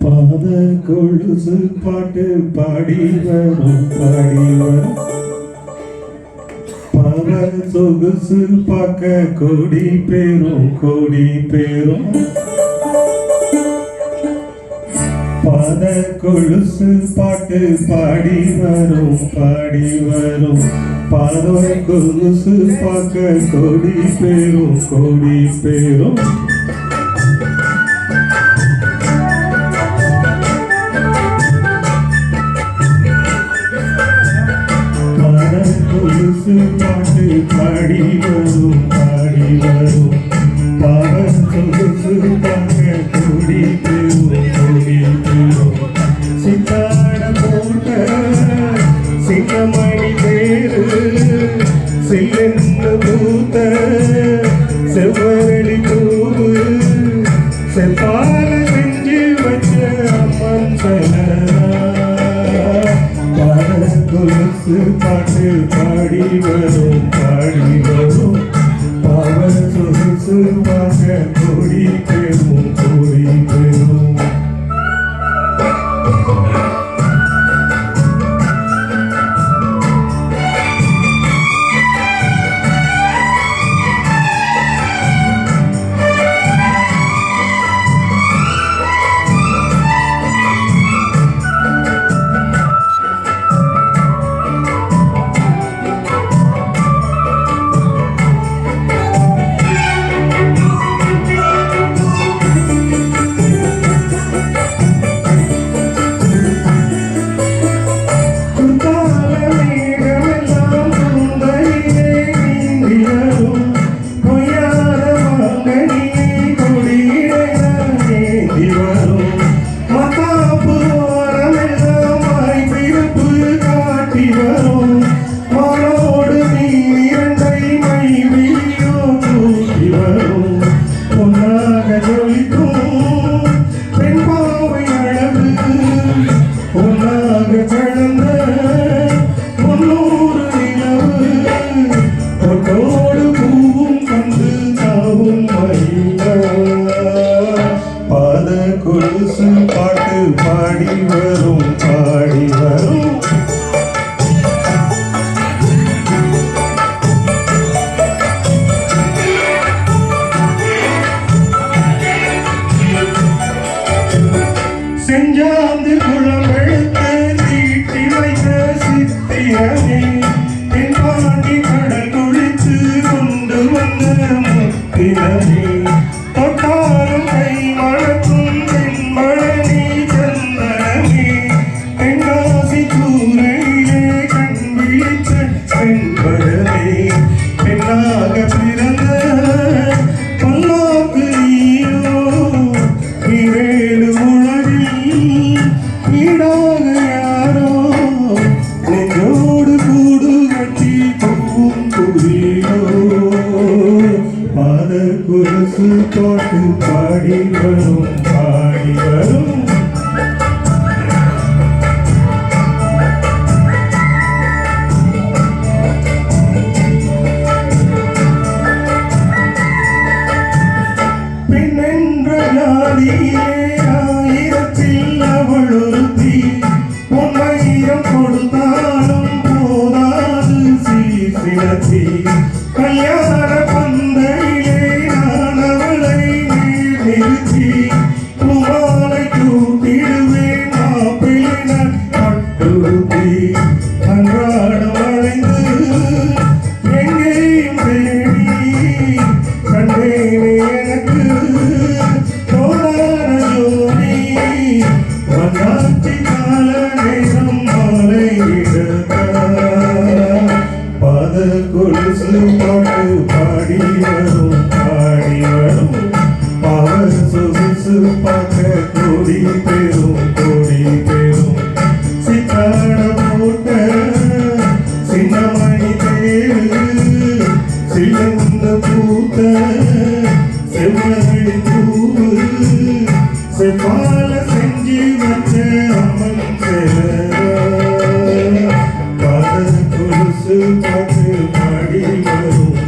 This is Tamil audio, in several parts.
பாத கொலுசு பாட்டு பாடி வரும் பாவ சொகுசு பார்க்க கோடி பேரும் பாத கொலுசு பாட்டு பாடி வரும் பாத கொலுசு பார்க்க கோடி பேரும் கொலுசு பாட்டு பாடி வரும் பாவ சொகுசு பார்க்க கோடி பேரும் சித்தாட போட்ட சிங்கமணி பேரு சில்லென்று பூத்த செவ்வரளி பூவு செப்பால செஞ்சு வச்ச அம்மன் கொலுசு பாட்டு பாடி வரும் பாவ சொகுசு பார்க்க கோடி பேரும் பாத கொலுசு பாட்டு பாடி வரும் செஞ்சாந்து குளம் எடுத்து தீட்டி வைத்த சித்திரமே பாண்டி கடல் குளித்து கொண்டு வந்த முத்திரமே தொட்டாலும் கை மணக்கும் தென்மழனி சந்தனமே தென்காசி சூரையிலே கண் விழித்த பெண்பழமே பெண்ணாக பிறந்த பல்லாக்கு நீயோ இரேழு உலகில் ஈடாக யாரோ நெஞ்சோடு கூடு கட்டி பூவும் புரியோ பாத கொலுசு பாட்டு பாடி வரும் பெண்ணென்ற ஜாதியிலே ஆயிரத்தில் அவள் ஒருத்தி பொன்னாயிரம் கொடுத்தாலும் போதாது சீர்திருத்தி கல்யாண பந்தலிலே நான் அவளை நிறுத்தி பூமாலை கூட்டிடுவேன் மாப்பிள்ளை பட்டுத்தி அன்றாடம் அடைந்து எங்கேயும் தேடி கண்டேனே எனக்கு தோழான ஜோடி வந்தாச்சி கால நேரம் மாலையிட பாத கொலுசு பாட்டு பாடி வரும் பாவ சொகுசு பார்க்க கோடி பேரும் சித்தாட போட்ட சின்னமணி தேரு சிலந்த பூத்த செவ்வரளி பூவு செவ்வால செஞ்சு வச்ச அம்மன் பாத கொலுசு பாட்டு பாடி வரும்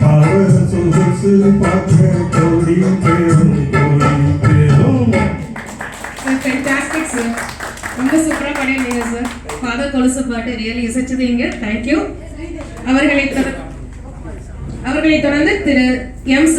பாவ சொகுசு பார்க்க கோடி பேரும் சார். ரொம்ப சூப்பரா பாடிருந்தீங்க சார். பாத கொலுசு பாட்டு ரியலி இசைச்சதீங்க. தேங்க்யூ. அவர்களை தொடர்ந்து திரு எம்.